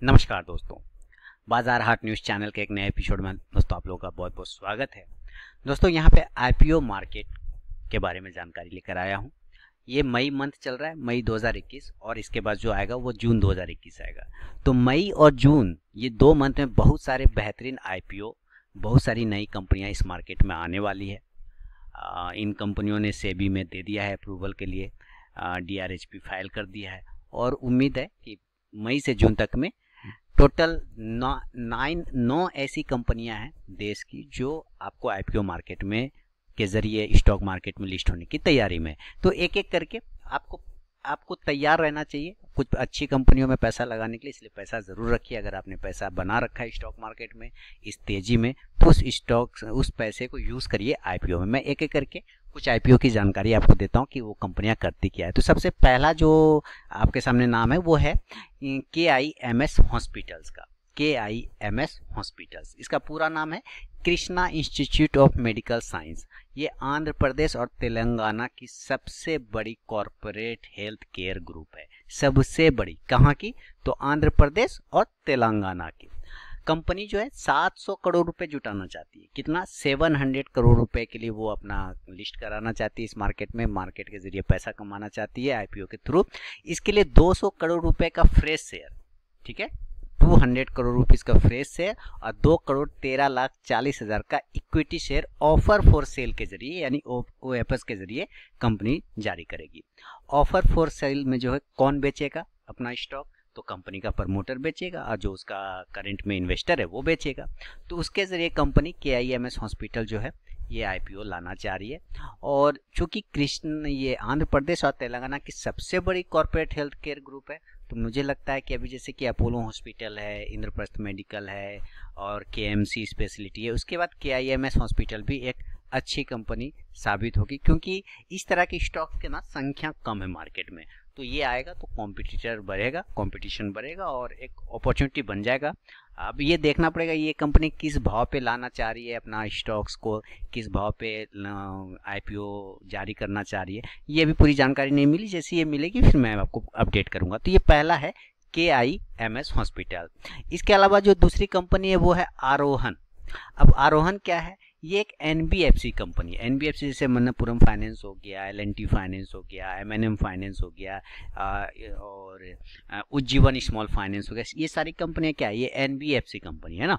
नमस्कार दोस्तों, बाजार हाट न्यूज़ चैनल के एक नए एपिसोड में दोस्तों आप लोगों का बहुत बहुत स्वागत है। दोस्तों यहाँ पे आईपीओ मार्केट के बारे में जानकारी लेकर आया हूँ। ये मई मंथ चल रहा है, मई 2021, और इसके बाद जो आएगा वो जून 2021 आएगा। तो मई और जून ये 2 मंथ में बहुत सारे बेहतरीन आईपीओ, बहुत सारी नई कंपनियाँ इस मार्केट में आने वाली है। इन कंपनियों ने सेबी में दे दिया है अप्रूवल के लिए, DRHP फाइल कर दिया है, और उम्मीद है कि मई से जून तक में टोटल 9 ऐसी कंपनियां हैं देश की जो आपको आईपीओ मार्केट में के जरिए स्टॉक मार्केट में लिस्ट होने की तैयारी में। तो एक एक करके आपको तैयार रहना चाहिए कुछ अच्छी कंपनियों में पैसा लगाने के लिए, इसलिए पैसा ज़रूर रखिए। अगर आपने पैसा बना रखा है स्टॉक मार्केट में इस तेज़ी में, तो उस पैसे को यूज़ करिए आईपीओ में। मैं एक एक करके कुछ आईपीओ की जानकारी आपको देता हूँ कि वो कंपनियां करती क्या है। तो सबसे पहला जो आपके सामने नाम है वो है KIMS हॉस्पिटल्स का। KIMS हॉस्पिटल्स, इसका पूरा नाम है Krishna institute of medical science. ये आंध्र प्रदेश और तेलंगाना की सबसे बड़ी कॉरपोरेट हेल्थ केयर ग्रुप है। सबसे बड़ी कहाँ की? तो आंध्र प्रदेश और तेलंगाना की। कंपनी जो है 700 करोड़ रुपए जुटाना चाहती है। कितना? 700 करोड़ रुपए के लिए वो अपना लिस्ट कराना चाहती है इस मार्केट में, मार्केट के जरिए पैसा कमाना चाहती है आईपीओ के थ्रू। इसके लिए 200 करोड़ रुपए का फ्रेश शेयर, ठीक है, 200 करोड़ रुपीस का फ्रेश शेयर और 2,13,40,000 का equity share offer for sale के जरिए, यानी OFS के जरिए कंपनी जारी करेगी। ऑफर फॉर सेल में जो है कौन बेचेगा अपना स्टॉक? तो कंपनी का प्रमोटर बेचेगा, और जो उसका करंट में इन्वेस्टर है वो बेचेगा। तो उसके जरिए कंपनी KIMS हॉस्पिटल जो है ये आईपीओ लाना चाह रही है। और चूंकि ये आंध्र प्रदेश और तेलंगाना की सबसे बड़ी कॉर्पोरेट हेल्थ केयर ग्रुप है, तो मुझे लगता है कि अभी जैसे कि अपोलो हॉस्पिटल है, इंद्रप्रस्थ मेडिकल है और KMC स्पेशलिटी है, उसके बाद KIMS हॉस्पिटल भी एक अच्छी कंपनी साबित होगी, क्योंकि इस तरह की स्टॉक के ना संख्या कम है मार्केट में। तो ये आएगा तो कंपटीशन बढ़ेगा और एक अपॉर्चुनिटी बन जाएगा। अब ये देखना पड़ेगा ये कंपनी किस भाव पे लाना चाह रही है अपना स्टॉक्स को, किस भाव पे आईपीओ जारी करना चाह रही है। ये अभी पूरी जानकारी नहीं मिली, जैसे ये मिलेगी फिर मैं आपको अपडेट करूंगा। तो ये पहला है KIMS हॉस्पिटल। इसके अलावा जो दूसरी कंपनी है वो है आरोहन। अब आरोहन क्या है? ये एक NBFC कंपनी है। NBFC जैसे मन्नपुरम फाइनेंस हो गया, L&T फाइनेंस हो गया, M&M फाइनेंस हो गया, और उज्जीवन स्मॉल फाइनेंस हो गया। ये सारी कंपनियां क्या है? ये NBFC कंपनी है ना।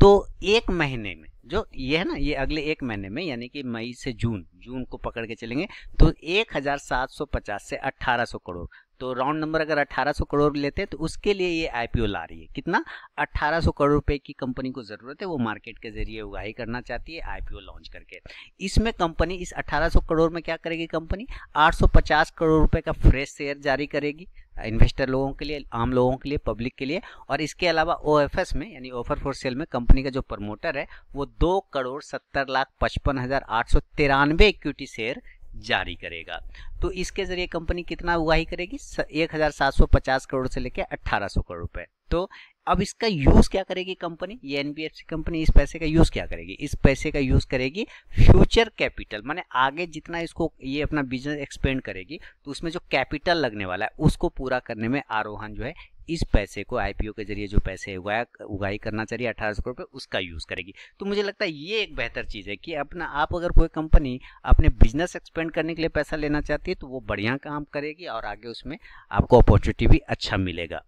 तो एक महीने में जो ये है ना, ये अगले एक महीने में, यानी कि मई से जून को पकड़ के चलेंगे, तो 1750 से 1800 करोड़, तो राउंड नंबर अगर 1800 करोड़ लेते हैं तो उसके लिए ये आईपीओ ला रही है। कितना? 1800 करोड़ रुपए की कंपनी को जरूरत है, वो मार्केट के जरिए उगाही करना चाहती है आईपीओ लॉन्च करके। इसमें कंपनी इस 1800 करोड़ में क्या करेगी? कंपनी 850 करोड़ रुपए का फ्रेश शेयर जारी करेगी इन्वेस्टर लोगों के लिए, आम लोगों के लिए, पब्लिक के लिए। और इसके अलावा OFS में, यानी ऑफर फॉर सेल में, कंपनी का जो प्रमोटर है वो 2,70,55,893 इक्विटी शेयर जारी करेगा। तो इसके जरिए कंपनी कितना उगाही करेगी? 1750 करोड़ से लेकर 1800 करोड़ रुपए। तो अब इसका यूज क्या करेगी कंपनी? ये NBFC कंपनी इस पैसे का यूज क्या करेगी? इस पैसे का यूज करेगी फ्यूचर कैपिटल, माने आगे जितना इसको ये अपना बिजनेस एक्सपेंड करेगी तो उसमें जो कैपिटल लगने वाला है उसको पूरा करने में आरोहन जो है इस पैसे को आईपीओ के जरिए जो पैसे उगाही करना चाहिए 1800 करोड़ पे, उसका यूज करेगी। तो मुझे लगता है ये एक बेहतर चीज है कि आप अगर कोई कंपनी अपने बिजनेस एक्सपेंड करने के लिए पैसा लेना चाहती है तो वो बढ़िया काम करेगी और आगे उसमें आपको अपॉर्चुनिटी भी अच्छा मिलेगा।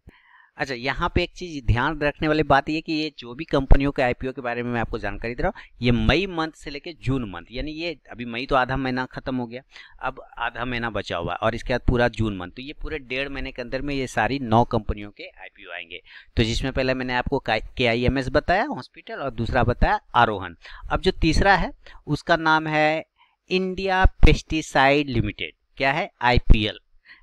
अच्छा, यहाँ पे एक चीज ध्यान रखने वाली बात ये कि ये जो भी कंपनियों के आईपीओ के बारे में मैं आपको जानकारी दे रहा हूँ, ये मई मंथ से लेके जून मंथ, यानी ये अभी मई तो आधा महीना खत्म हो गया, अब आधा महीना बचा हुआ है, और इसके बाद पूरा जून मंथ। तो ये पूरे 1.5 महीने के अंदर में ये सारी 9 कंपनियों के आईपीओ आएंगे। तो जिसमें पहले मैंने आपको KIMS बताया हॉस्पिटल, और दूसरा बताया आरोहन। अब जो तीसरा है उसका नाम है इंडिया पेस्टिसाइड लिमिटेड। क्या है?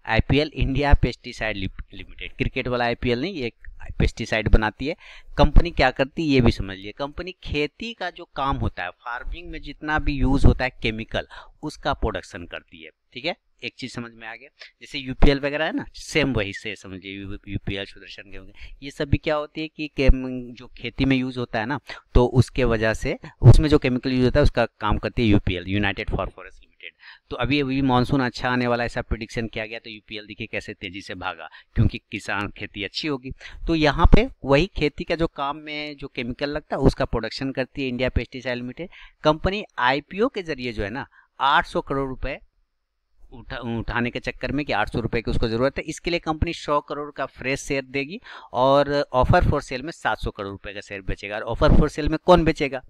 IPL India pesticide limited. Cricket वाला IPL नहीं, ये पेस्टिसाइड बनाती है कंपनी। क्या करती है ये भी समझ लिए। कंपनी खेती का जो काम होता है, फार्मिंग में जितना भी यूज होता है केमिकल, उसका प्रोडक्शन करती है। ठीक है, एक चीज समझ में आ गया। जैसे UPL वगैरह है ना, सेम वही से समझिए, UPL सुदर्शन के होंगे, ये सब भी क्या होती है कि जो खेती में यूज होता है ना, तो उसके वजह से उसमें जो केमिकल यूज होता है उसका काम करती है UPL, यूनाइटेड फॉस्फोरस लिमिटेड। तो अभी अभी मानसून अच्छा आने वाला ऐसा प्रिडिक्शन किया गया, तो यूपीएल देखिए कैसे तेजी से भागा, क्योंकि किसान खेती अच्छी होगी। तो यहाँ पे वही खेती का जो काम में जो केमिकल लगता है उसका प्रोडक्शन करती है India pesticide limited company. IPO के जरिए जो है ना 800 करोड़ रुपए उठाने के चक्कर में कि 800 रुपए की उसको जरूरत है, इसके लिए कंपनी 100 करोड़ का फ्रेश शेयर देगी और ऑफर फॉर सेल में 700 करोड़ रुपए का शेयर बेचेगा। और ऑफर फॉर सेल में कौन बेचेगा,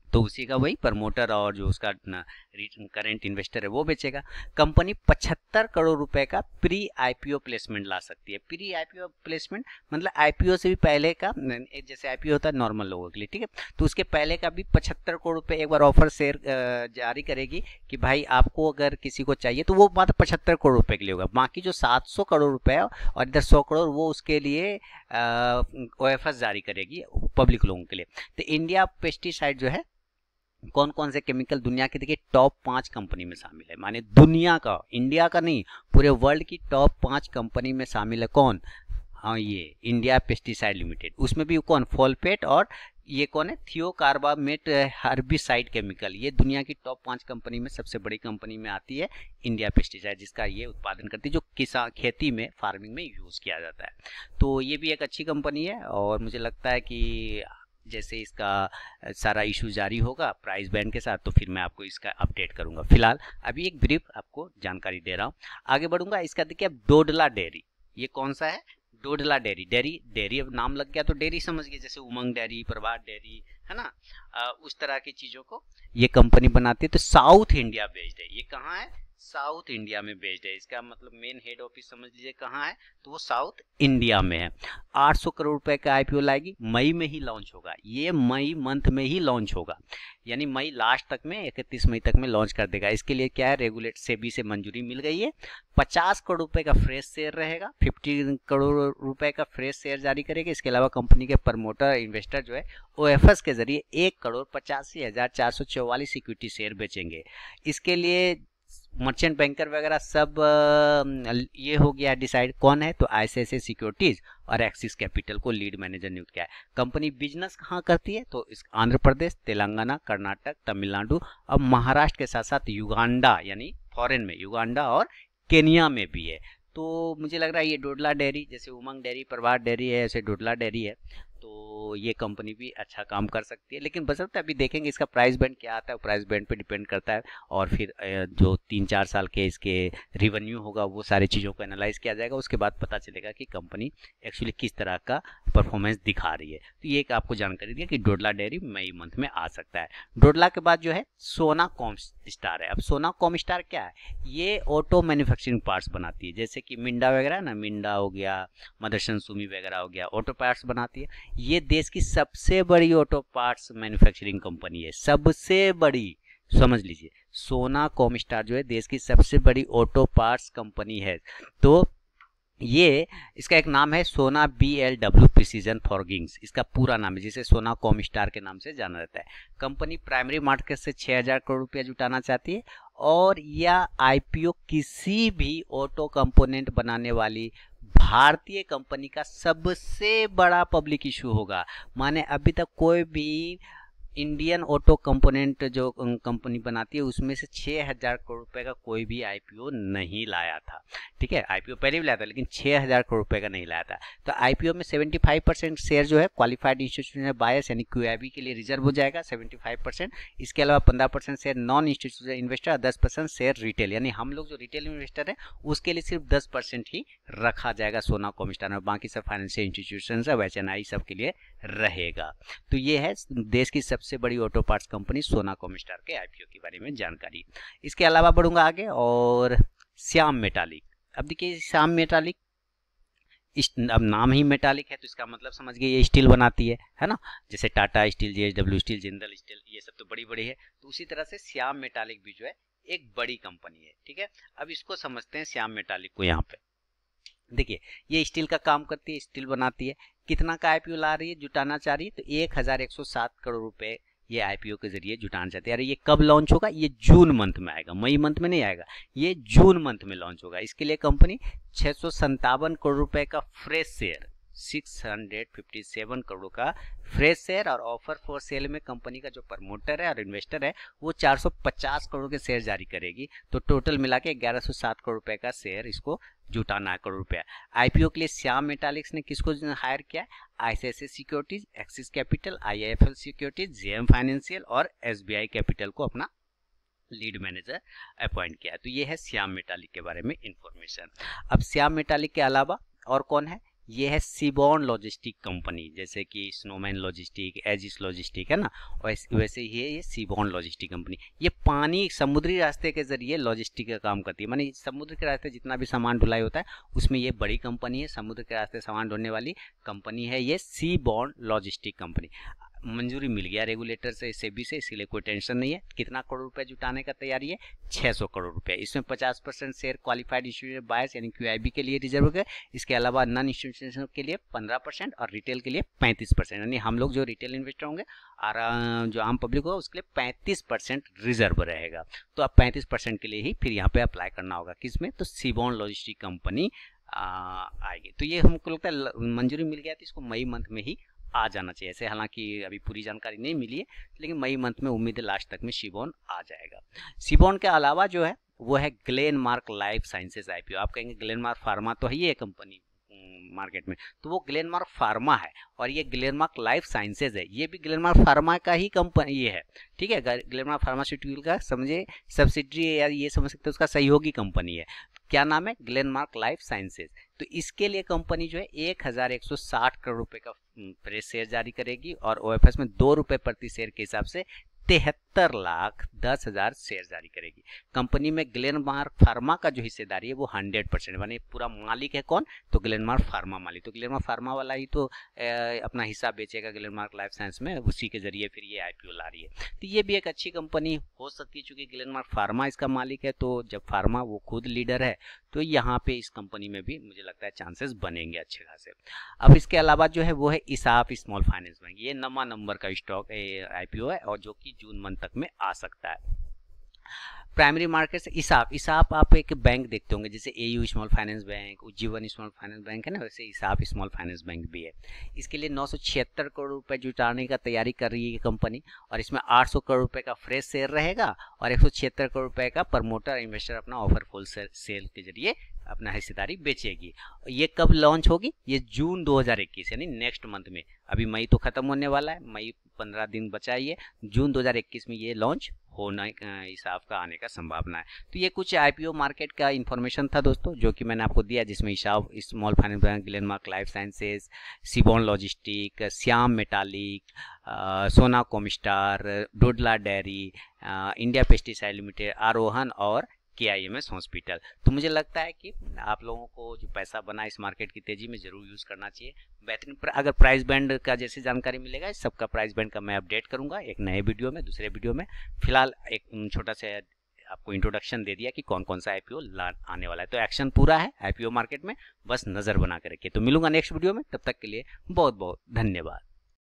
तो उसी का वही प्रमोटर और जो उसका करंट इन्वेस्टर है वो बेचेगा। कंपनी 75 करोड़ रुपए का प्री आईपीओ प्लेसमेंट ला सकती है। प्री आईपीओ प्लेसमेंट मतलब आईपीओ से भी पहले का, जैसे आईपीओ होता है नॉर्मल लोगों के लिए, ठीक है, तो उसके पहले का भी 75 करोड़ रुपए एक बार ऑफर शेयर जारी करेगी कि भाई आपको अगर किसी को चाहिए तो वो मात्र 75 करोड़ रुपए के लिए होगा। बाकी जो 700 करोड़ रुपए और इधर 100 करोड़ वो उसके लिए ओएफएस जारी करेगी पब्लिक लोगों के लिए। तो इंडिया पेस्टिसाइड जो है कौन कौन से केमिकल दुनिया के देखिए टॉप 5 कंपनी में शामिल है, माने दुनिया का, इंडिया का नहीं, पूरे वर्ल्ड की टॉप 5 कंपनी में शामिल है। कौन, हाँ ये इंडिया पेस्टिसाइड लिमिटेड। उसमें भी कौन, फॉलपेट और ये कौन है, थियोकार्बामेट हर्बिसाइड केमिकल। ये दुनिया की टॉप 5 कंपनी में सबसे बड़ी कंपनी में आती है इंडिया पेस्टिसाइड, जिसका ये उत्पादन करती है जो किसान खेती में फार्मिंग में यूज किया जाता है। तो ये भी एक अच्छी कंपनी है और मुझे लगता है कि जैसे इसका सारा इशू जारी होगा प्राइस बैंड के साथ तो फिर मैं आपको इसका अपडेट करूंगा। फिलहाल अभी एक ब्रीफ आपको जानकारी दे रहा हूँ, आगे बढ़ूंगा। इसका देखिए अब डोडला डेयरी, ये कौन सा है, डोडला डेयरी। डेयरी अब नाम लग गया तो डेयरी समझ गए, जैसे उमंग डेयरी, प्रभात डेयरी है ना, उस तरह की चीजों को ये कंपनी बनाती है। तो साउथ इंडिया बेस्ड है, ये कहाँ है, साउथ इंडिया में बेस्ड है। इसका मतलब मेन हेड ऑफिस समझ लीजिए कहाँ है, तो वो साउथ इंडिया में है। 800 करोड़ रुपए का आईपीओ लाएगी, मई में ही लॉन्च होगा, ये मई मंथ में ही लॉन्च होगा, यानी मई लास्ट तक में 31 मई तक में लॉन्च कर देगा। इसके लिए क्या है, रेगुलेट सेबी से मंजूरी मिल गई है। 50 करोड़ रुपए का फ्रेश शेयर रहेगा, 50 करोड़ रुपए का फ्रेश शेयर जारी करेगा। इसके अलावा कंपनी के प्रमोटर इन्वेस्टर जो है ओएफएस के जरिए 1,85,444 इक्विटी शेयर बेचेंगे। इसके लिए मर्चेंट बैंकर वगैरह सब ये हो गया डिसाइड। कौन है, तो आईसीआईसीआई सिक्योरिटीज और एक्सिस कैपिटल को लीड मैनेजर नियुक्त किया है। कंपनी बिजनेस कहाँ करती है, तो इस आंध्र प्रदेश, तेलंगाना, कर्नाटक, तमिलनाडु और महाराष्ट्र के साथ साथ युगांडा यानी फॉरेन में युगांडा और केनिया में भी है। तो मुझे लग रहा है ये डोडला डेयरी, जैसे उमंग डेयरी, प्रभात डेयरी है, ऐसे डोडला डेयरी है, तो ये कंपनी भी अच्छा काम कर सकती है। लेकिन बशर्ते अभी देखेंगे इसका प्राइस बैंड क्या आता है, प्राइस बैंड पे डिपेंड करता है और फिर जो 3-4 साल के इसके रिवेन्यू होगा वो सारी चीज़ों को एनालाइज किया जाएगा, उसके बाद पता चलेगा कि कंपनी एक्चुअली किस तरह का परफॉर्मेंस दिखा रही है। तो ये एक आपको जानकारी दिया कि डोडला डेयरी मई मंथ में आ सकता है। डोडला के बाद जो है सोना कॉमस्टार है। अब सोना कॉमस्टार क्या है, ये ऑटो मैन्युफैक्चरिंग पार्ट्स बनाती है, जैसे कि मिंडा वगैरह ना, मिंडा हो गया, मदरसन सुमी वगैरह हो गया, ऑटो पार्ट्स बनाती है। ये देश की सबसे बड़ी ऑटो पार्ट्स मैन्युफैक्चरिंग कंपनी है, सबसे बड़ी, समझ लीजिए। सोना कॉमस्टार जो है देश की सबसे बड़ी ऑटो पार्ट्स कंपनी है। तो ये इसका एक नाम है सोना BLW प्रिसीजन फॉर्गिंग्स, इसका पूरा नाम है, जिसे सोना कॉमस्टार के नाम से जाना जाता है। कंपनी प्राइमरी मार्केट से 6000 करोड़ रुपया जुटाना चाहती है और यह आईपीओ किसी भी ऑटो कंपोनेंट बनाने वाली भारतीय कंपनी का सबसे बड़ा पब्लिक इशू होगा। माने अभी तक कोई भी इंडियन ऑटो कंपोनेंट जो कंपनी बनाती है उसमें से 6000 करोड़ रुपए का कोई भी आईपीओ नहीं लाया था, ठीक है। आईपीओ पहले भी लाया था लेकिन 6000 करोड़ रुपए का नहीं लाया था। तो आईपीओ में 75% शेयर जो है क्वालिफाइड इंस्टीट्यूशनल बायर्स यानी QIB के लिए रिजर्व हो जाएगा 75%। इसके अलावा 15% share non institutional investor, 10% share retail, यानी हम लोग जो रिटेल इन्वेस्टर है उसके लिए सिर्फ 10% ही रखा जाएगा सोना कॉमस्टार में, बाकी सब फाइनेंशियल इंस्टीट्यूशन सब HNI सब के लिए रहेगा। तो ये है देश की सबसे बड़ी ऑटो पार्ट्स कंपनी सोना कॉमस्टार के आईपीओ के बारे में जानकारी। इसके अलावा बढ़ूंगा आगे और श्याम मेटालिक। अब देखिए श्याम मेटालिक, अब नाम ही मेटालिक है तो इसका मतलब समझ गए ये स्टील बनाती है ना, जैसे Tata steel, JSW steel, Jindal steel, ये सब तो बड़ी बड़ी है। तो उसी तरह से श्याम मेटालिक भी जो है एक बड़ी कंपनी है, ठीक है। अब इसको समझते हैं श्याम मेटालिक को। यहाँ पे देखिए ये स्टील का काम करती है, स्टील बनाती है। कितना का आईपीओ ला रही है, जुटाना चाह रही है, तो 1107 करोड़ रुपए ये आईपीओ के जरिए जुटाना चाहते हैं। अरे ये कब लॉन्च होगा, ये जून मंथ में आएगा, मई मंथ में नहीं आएगा, ये जून मंथ में लॉन्च होगा। इसके लिए कंपनी 657 करोड़ रुपए का फ्रेश शेयर, 657 करोड़ का फ्रेश शेयर, और ऑफर फॉर सेल में कंपनी का जो प्रमोटर है और इन्वेस्टर है वो 450 करोड़ के शेयर जारी करेगी। तो टोटल मिला के 1107 करोड़ रुपए का शेयर इसको जुटाना है, करोड़ रुपया। आईपीओ के लिए श्याम मेटालिक्स ने किसको हायर किया? ICICI securities, axis capital, IIFL securities, JM financial और एसबीआई कैपिटल को अपना लीड मैनेजर अपॉइंट किया। तो ये है श्याम मेटालिक के बारे में इंफॉर्मेशन। अब श्याम मेटालिक के अलावा और कौन है? ये है सीबॉर्न लॉजिस्टिक कंपनी, जैसे कि स्नोमैन लॉजिस्टिक, एजिस लॉजिस्टिक है ना, वैसे ही है ये सीबॉर्न लॉजिस्टिक कंपनी। ये पानी समुद्री रास्ते के जरिए लॉजिस्टिक का काम करती है, माने समुद्र के रास्ते जितना भी सामान ढुलाई होता है उसमें ये बड़ी कंपनी है, समुद्र के रास्ते सामान ढोने वाली कंपनी है ये सीबॉर्न लॉजिस्टिक कंपनी। मंजूरी मिल गया रेगुलेटर से, सेबी से, इसीलिए कोई टेंशन नहीं है। कितना करोड़ रुपए जुटाने का तैयारी है? 600 करोड़ रुपए। इसमें 50% शेयर क्वालिफाइड इंस्टीट्यूशनल बायर्स यानी क्यूआईबी के लिए रिजर्व है। इसके अलावा नॉन इंस्टीट्यूशनल के लिए 15% और रिटेल के लिए 35%, यानी हम लोग जो रिटेल इन्वेस्टर होंगे और जो आम पब्लिक होगा उसके लिए 35% रिजर्व रहेगा। तो अब 35% के लिए ही फिर यहाँ पे अप्लाई करना होगा। किसमें? तो सीबॉर्न लॉजिस्टिक कंपनी आएगी। तो ये हमको लगता है मंजूरी मिल गया, तो इसको मई मंथ में ही आ जाना चाहिए। ऐसे हालांकि अभी पूरी जानकारी नहीं मिली है, लेकिन मई मंथ में उम्मीद है लास्ट तक में सीबॉर्न आ जाएगा। सीबॉर्न के अलावा जो है वो है ग्लेनमार्क लाइफ साइंसेज आईपीओ। आप कहेंगे ग्लेनमार्क फार्मा तो है ये कंपनी मार्केट में, तो वो ग्लेनमार्क फार्मा है और ये ग्लेनमार्क लाइफ साइंसेज है। ये भी ग्लेनमार्क फार्मा का ही कंपनी ये है, ठीक है। ग्लेनमार्क फार्मास्यूटिकल का समझे सब्सिडरी या ये समझ सकते हैं, उसका सहयोगी कंपनी है। क्या नाम है? Glenmark life sciences. तो इसके लिए कंपनी जो है 1160 करोड़ रुपए का फ्रेश शेयर जारी करेगी और ओएफएस में 2 रुपए प्रति शेयर के हिसाब से 73,10,000 शेयर जारी करेगी। कंपनी में ग्लेनमार्क फार्मा का जो हिस्सेदारी है वो 100%, माने पूरा मालिक है कौन? तो ग्लेनमार्क फार्मा मालिक। तो ग्लेनमार्क फार्मा वाला ही तो अपना हिस्सा बेचेगा ग्लेनमार्क लाइफ साइंस में, उसी के जरिए फिर ये आईपीओ ला रही है। तो ये भी एक अच्छी कंपनी हो सकती है, चूंकि ग्लेनमार्क फार्मा इसका मालिक है। तो जब फार्मा वो खुद लीडर है तो यहाँ पे इस कंपनी में भी मुझे लगता है चांसेस बनेंगे अच्छे खासे। अब इसके अलावा जो है वो है इसाफ स्मॉल फाइनेंस बैंक। ये नवा नंबर का स्टॉक आईपीओ है और जो कि जून मंथ तक में आ सकता है। प्राइमरी मार्केट से इसाफ आप एक बैंक देखते होंगे, जैसे AU small finance bank, Ujjivan small finance bank है ना, वैसे इसाफ स्मॉल फाइनेंस बैंक भी है। इसके लिए 976 करोड़ रुपए जुटाने का तैयारी कर रही है कंपनी और इसमें 800 करोड़ रुपए का फ्रेश शेयर रहेगा और 176 करोड़ रुपए का प्रमोटर इन्वेस्टर अपना ऑफर फुल सेल के जरिए अपना हिस्सेदारी बेचेगी। ये कब लॉन्च होगी? ये जून 2021 यानी नेक्स्ट मंथ में। अभी मई तो खत्म होने वाला है, मई 15 दिन बचा है, जून 2021 में ये लॉन्च होना हिसाब का आने का संभावना है। तो ये कुछ आईपीओ मार्केट का इन्फॉर्मेशन था दोस्तों, जो कि मैंने आपको दिया, जिसमें हिसाब small finance bank, Glenmark life sciences, Seaborne logistic, Shyam metallic, Sona Comstar, Dodla dairy, India pesticide limited, Aarohan और KIMS हॉस्पिटल। तो मुझे लगता है कि आप लोगों को जो पैसा बना इस मार्केट की तेजी में जरूर यूज करना चाहिए। बेहतरीन अगर प्राइस बैंड का जैसे जानकारी मिलेगा, इस सबका प्राइस बैंड का मैं अपडेट करूंगा एक नए वीडियो में, दूसरे वीडियो में। फिलहाल एक छोटा सा आपको इंट्रोडक्शन दे दिया कि कौन कौन सा आईपीओ आने वाला है। तो एक्शन पूरा है आईपीओ मार्केट में, बस नजर बना के रखिए। तो मिलूंगा नेक्स्ट वीडियो में, तब तक के लिए बहुत बहुत धन्यवाद।